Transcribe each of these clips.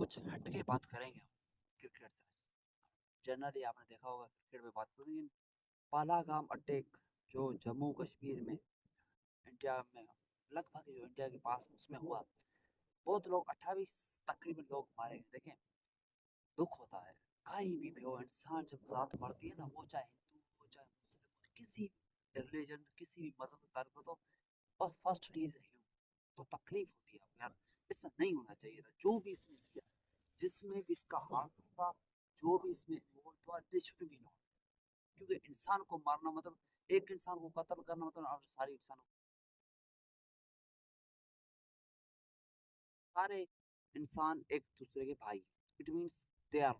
कुछ हट के बात करेंगे हम क्रिकेट से। जनरली आपने देखा होगा क्रिकेट में बात करें, लेकिन पालागाम अटैक जो जम्मू कश्मीर में इंडिया में लगभग जो इंडिया के पास उसमें हुआ, बहुत लोग 28 तकरीबन लोग मारे गए। देखें, दुख होता है। कहीं भी हो, इंसान जब जात मरती है ना, वो चाहे हिंदू हो चाहे मुस्लिम हो, किसी रिलीजन किसी भी मजहब का ताल्लुक हो, तो फर्स्ट रीज है तो तकलीफ होती है यार। ऐसा नहीं होना चाहिए था जो भी इसने किया, जिसमें भी इसका हाथ था, जो भी इसमें इन्वॉल्व हुआ, दिस शुड बी नॉट। क्योंकि इंसान को मारना मतलब, एक इंसान को कत्ल करना मतलब और सारे इंसानों, सारे इंसान एक दूसरे के भाई। It means they are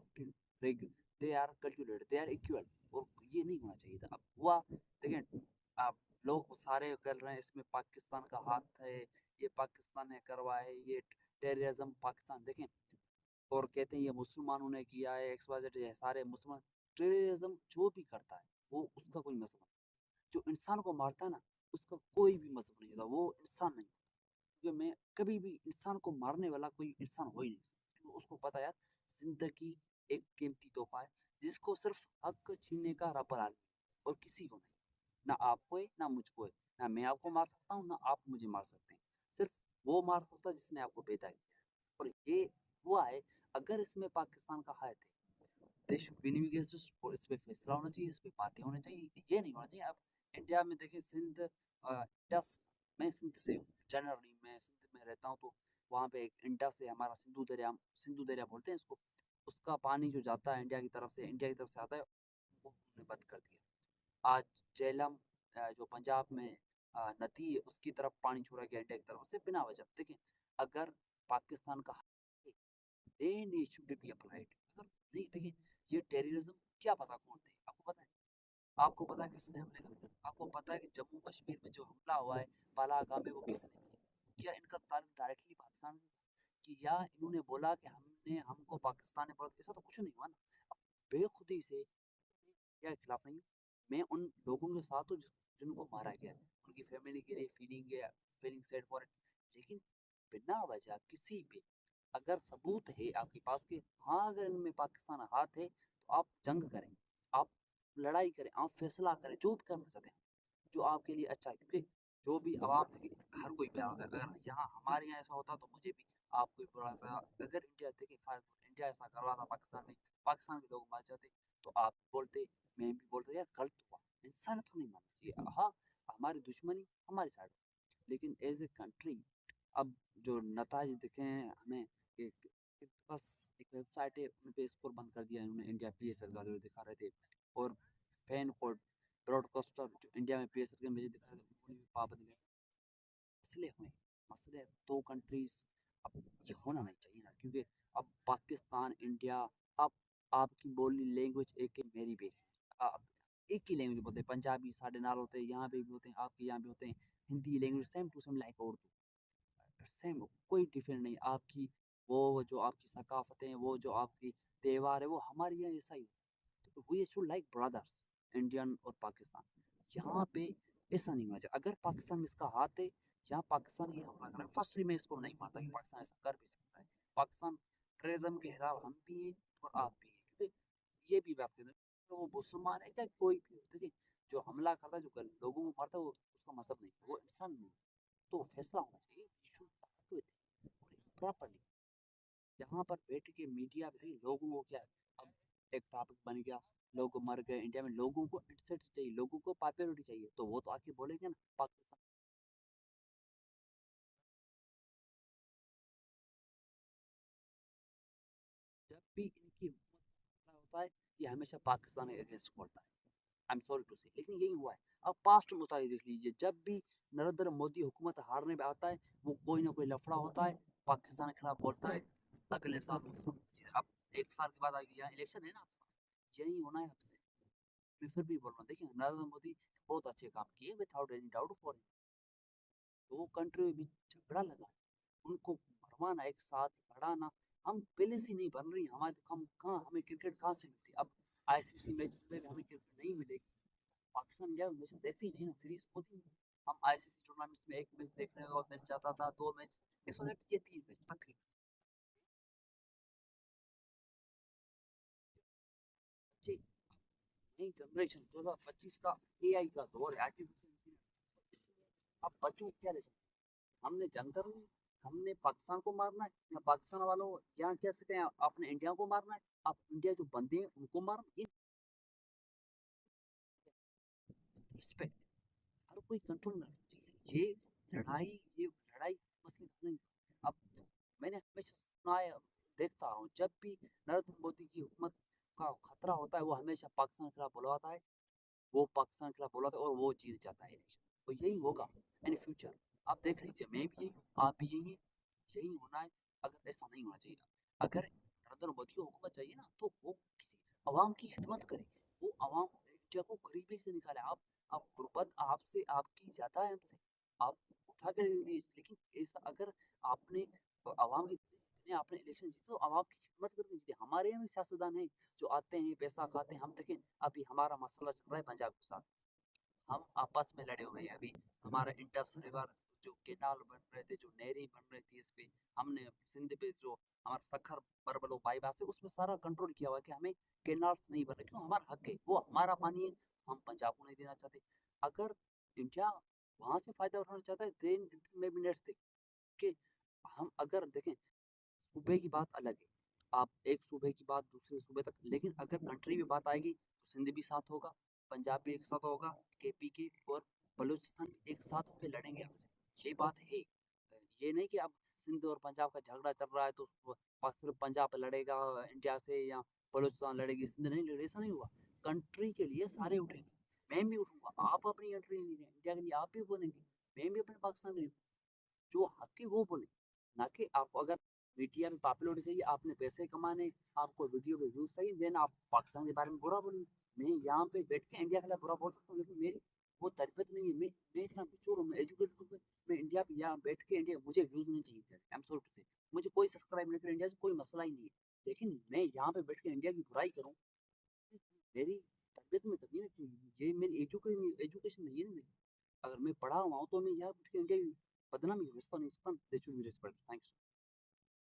they are calculated, they are equal. और ये नहीं होना चाहिए था। अब हुआ, देखें, आप लोग सारे कर रहे हैं इसमें पाकिस्तान का हाथ है, ये पाकिस्तान ने करवाए, ये टेररिज्म पाकिस्तान। देखें, और कहते हैं ये मुसलमानों ने किया है, एक्स वाई जेड, ये सारे मुसलमान। टेररिज्म जो भी करता है वो उसका कोई मजहब नहीं। जो इंसान को मारता है ना, उसका कोई भी मजहब नहीं होता, वो इंसान नहीं। क्योंकि मैं कभी भी इंसान को मारने वाला कोई इंसान हो ही नहीं सकता, क्योंकि उसको पता है यार, जिंदगी एक कीमती तोहफा है, जिसको सिर्फ हक छीनने का रब हाल और किसी को नहीं। ना आपको है ना मुझको है। ना मैं आपको मार सकता हूँ ना आप मुझे मार सकते हैं। सिर्फ वो मार सकता है जिसने आपको पैदा किया है। और ये हुआ है। अगर इसमें पाकिस्तान का हाथ है, देश शुड बी नेविगेटेड, और इस पे फैसला होना चाहिए, इस पे बातें होनी चाहिए, ये नहीं होना चाहिए। अब इंडिया में देखिए, सिंध, इंडस, मैं सिंध से हूँ, जनरली मैं सिंध में रहता हूँ, तो वहाँ पे एक इंडस है हमारा, सिंधु दरिया बोलते हैं इसको। उसका पानी जो जाता है इंडिया की तरफ से आता है, वो उन्होंने बंद कर दिया। आज झेलम, जो पंजाब में नदी है, उसकी तरफ पानी छोड़ा गया इंडिया की तरफ से बिना वजह। देखिए, अगर पाकिस्तान का then it should be applied। अगर नहीं, देखिए, ये टेररिज्म क्या पता कौन थे, आपको पता है? आपको पता है किसने हमले कर? आपको पता है कि जम्मू कश्मीर में जो हमला हुआ है पालागाम में, वो किसने किया? क्या इनका ताल्लुक डायरेक्टली पाकिस्तान से था? कि या इन्होंने बोला कि हमने हमको पाकिस्तान ने बहुत, ऐसा तो कुछ नहीं हुआ ना। अब बेखुदी से क्या खिलाफ नहीं हूँ, मैं उन लोगों के साथ हूँ जिनको मारा गया है, उनकी फैमिली के लिए फीलिंग सैड फॉर इट। लेकिन बिना वजह किसी पे अगर सबूत है आपके पास कि हाँ, अगर इनमें पाकिस्तान हाथ है, तो आप जंग करें, आप लड़ाई करें, आप फैसला करें, जो भी करना चाहते हैं, जो आपके लिए अच्छा है। क्योंकि जो भी आवाम देखिए, हर कोई प्यार होता है। अगर यहाँ हमारे यहाँ ऐसा होता तो मुझे भी आपको भी बुरा था। अगर इंडिया देखिए, इंडिया ऐसा करवा था पाकिस्तान में, पाकिस्तान के लोग मार जाते, तो आप बोलते, मैं भी बोलता, यार गलत हुआ, इंसानियत को नहीं मानना चाहिए। हाँ, हमारी दुश्मनी हमारी साइड, लेकिन एज ए कंट्री, अब जो नताज दिखे हैं हमें, एक बस एक वेबसाइट है, उन पे स्कोर बंद कर दिया इन्होंने, इंडिया पीएसएल का जो दिखा रहे थे। और फैन कोड ब्रॉडकास्टर जो इंडिया में पीएसएल के मैच दिखा रहे थे, उन्होंने भी पाबंदी लगा। मसले हुए, मसले दो कंट्रीज। अब ये होना नहीं चाहिए ना, क्योंकि अब पाकिस्तान इंडिया, अब आपकी बोली लैंग्वेज एक है, मेरी भी है। अब एक ही लैंग्वेज बोलते हैं, पंजाबी साढ़े नाल होते हैं, यहाँ पे भी होते हैं, आपके यहाँ भी होते हैं। Hindi language same to same like Urdu, same, कोई डिफरेंट नहीं। आपकी वो जो आपकी सकाफतें हैं, वो जो आपकी त्यौहार है, वो हमारे यहाँ ऐसा ही होता है। तो we should like brothers, Indian और पाकिस्तान। यहाँ पे ऐसा नहीं होना चाहिए। अगर पाकिस्तान में इसका हाथ है, यहाँ पाकिस्तान ये हमला कर रहा है, फर्स्टली मैं इसको नहीं मानता कि पाकिस्तान ऐसा कर भी सकता है। पाकिस्तान टेररिज्म के खिलाफ हम भी हैं और आप भी हैं, क्योंकि ये भी बात करते हैं, तो वो मुसलमान है चाहे कोई भी हो, ठीक है, जो हमला करता है, जो लोगों को मारता है, वो उसका मजहब नहीं, वो इंसान नहीं। तो फैसला होना चाहिए, प्रॉपरली। यहाँ पर बैठ के मीडिया भी देखिए, लोगों को क्या है, अब एक टॉपिक बन गया, लोग मर गए इंडिया में, लोगों को इंसल्ट चाहिए, लोगों को पॉपुलैरिटी चाहिए, तो वो तो आके बोलेंगे ना पाकिस्तान। जब भी इनकी हुकूमत होता है, ये हमेशा पाकिस्तान के अगेंस्ट बोलता है। आई एम सॉरी टू से, लेकिन यही हुआ है। अब पास्ट में उतारी देख लीजिए, जब भी नरेंद्र मोदी हुकूमत हारने में आता है, वो कोई ना कोई लफड़ा होता है, पाकिस्तान के खिलाफ बोलता है। अगले साल अब एक साल के बाद आगे यहाँ इलेक्शन है ना आपके पास, यही होना है आपसे। मैं फिर भी बोल रहा हूँ, देखिए, नरेंद्र मोदी बहुत अच्छे काम किए, विदाउट एनी डाउट फॉर। दो कंट्री में भी झगड़ा लगा, उनको भरमाना, एक साथ लड़ाना। हम पहले से नहीं बन रही, हमारे हम कहाँ, हमें क्रिकेट कहाँ से मिलती? अब आईसीसी मैच में हमें क्रिकेट नहीं मिलेगी। पाकिस्तान इंडिया मैच देखते ही नहीं ना, सीरीज होती नहीं। हम आईसीसी टूर्नामेंट्स में एक मैच देखने का मैच जाता था, दो मैच, 108 ये 3 मैच तक नई जनरेशन 2025 का एआई का दौर है, आर्टिफिशियल इंटेलिजेंस। अब बच्चों को क्या ले सकते हैं? हमने जंग करनी है, हमने पाकिस्तान को मारना है, या पाकिस्तान वालों यहाँ कह सकते हैं आपने इंडिया को मारना है, आप इंडिया जो बंदे हैं उनको मारना, ये रिस्पेक्ट हर कोई कंट्रोल में रखना चाहिए। ये लड़ाई मसले का नहीं। अब मैंने हमेशा सुना है, देखता हूँ जब भी नरेंद्र मोदी की हुकूमत का खतरा होता है वो हमेशा पाकिस्तान के खिलाफ बुलवाता है, वो पाकिस्तान के खिलाफ बुलवाता है और वो जीत जाता है इलेक्शन। तो यही होगा इन फ्यूचर। आप देख लीजिए, मैं भी यही हूँ, आप भी यही है, यही होना है। अगर ऐसा नहीं होना चाहिए, अगर नरेंद्र मोदी को हुकूमत चाहिए ना तो वो किसी अवाम की खिदमत करे, वो अवाम इंडिया को गरीबी से निकाले। आप गुर्बत आपसे आपकी ज्यादा है हमसे, आप उठा के दे दीजिए, लेकिन ऐसा अगर आपने अवाम की आपने इलेक्शन जीते तो अवाम की खिदमत करके जीते। हमारे यहाँ भी सियासतदान है जो आते हैं पैसा खाते हैं। हम देखें अभी हमारा मसला चल रहा है पंजाब के साथ, हम आपस में लड़े हुए हैं। अभी हमारा इंडस रिवर जो केनाल बन रहे थे, जो नहरें बन रही थी, इस पे हमने सिंध पे जो हमारा सखर बरबलो बाईपास है उसमें सारा कंट्रोल किया हुआ है कि हमें केनाल्स नहीं बन रहे, क्यों? हमारा हक है, वो हमारा पानी है, हम पंजाब को नहीं देना चाहते। अगर इंडिया वहां से फायदा उठाना चाहता है then it may be next thing कि हम अगर देखें, सूबे की बात अलग है, आप एक सूबे की बात दूसरे सूबे तक, लेकिन अगर कंट्री में बात आएगी तो सिंध भी साथ होगा, पंजाब भी एक साथ होगा, केपी के और बलूचिस्तान भी एक साथ होकर लड़ेंगे आपसे, ये बात है। ये नहीं कि अब सिंध और पंजाब का झगड़ा चल रहा है तो सिर्फ पंजाब लड़ेगा इंडिया से या बलूचिस्तान लड़ेगी सिंध नहीं लड़ेगी, ऐसा नहीं हुआ। कंट्री के लिए सारे उठेंगे, मैं भी उठूंगा, आप अपनी कंट्री के लिए इंडिया के लिए आप भी बोलेंगे, मैं भी अपने पाकिस्तान के लिए, जो हक है वो बोले। ना कि आपको अगर मीडिया में पॉपुलरिटी चाहिए, आपने पैसे कमाने, आपको वीडियो के व्यूज चाहिए, देन आप पाकिस्तान के बारे में बुरा बोलेंगे। मैं यहाँ पे बैठ के इंडिया के खिलाफ बुरा बोल सकता हूँ, लेकिन मेरी वो तरबियत नहीं है। मैं इतना मैच्योर हूँ, मैं एजुकेटेड हूँ, मैं इंडिया पे यहाँ बैठ के इंडिया मुझे व्यूज नहीं चाहिए, आई एम सॉरी टू से, मुझे कोई सब्सक्राइब नहीं करे इंडिया से, कोई मसला ही नहीं है। लेकिन मैं यहाँ पे बैठ के इंडिया की बुराई करूँ, मेरी तरबियत में कमी है, ये मेरी एजुकेशन नहीं है ना मेरी। अगर मैं पढ़ा हुआ हूँ तो मैं यहाँ बैठ के इंडिया की बदनामी समझता नहीं सकता। This should be respect. Thanks.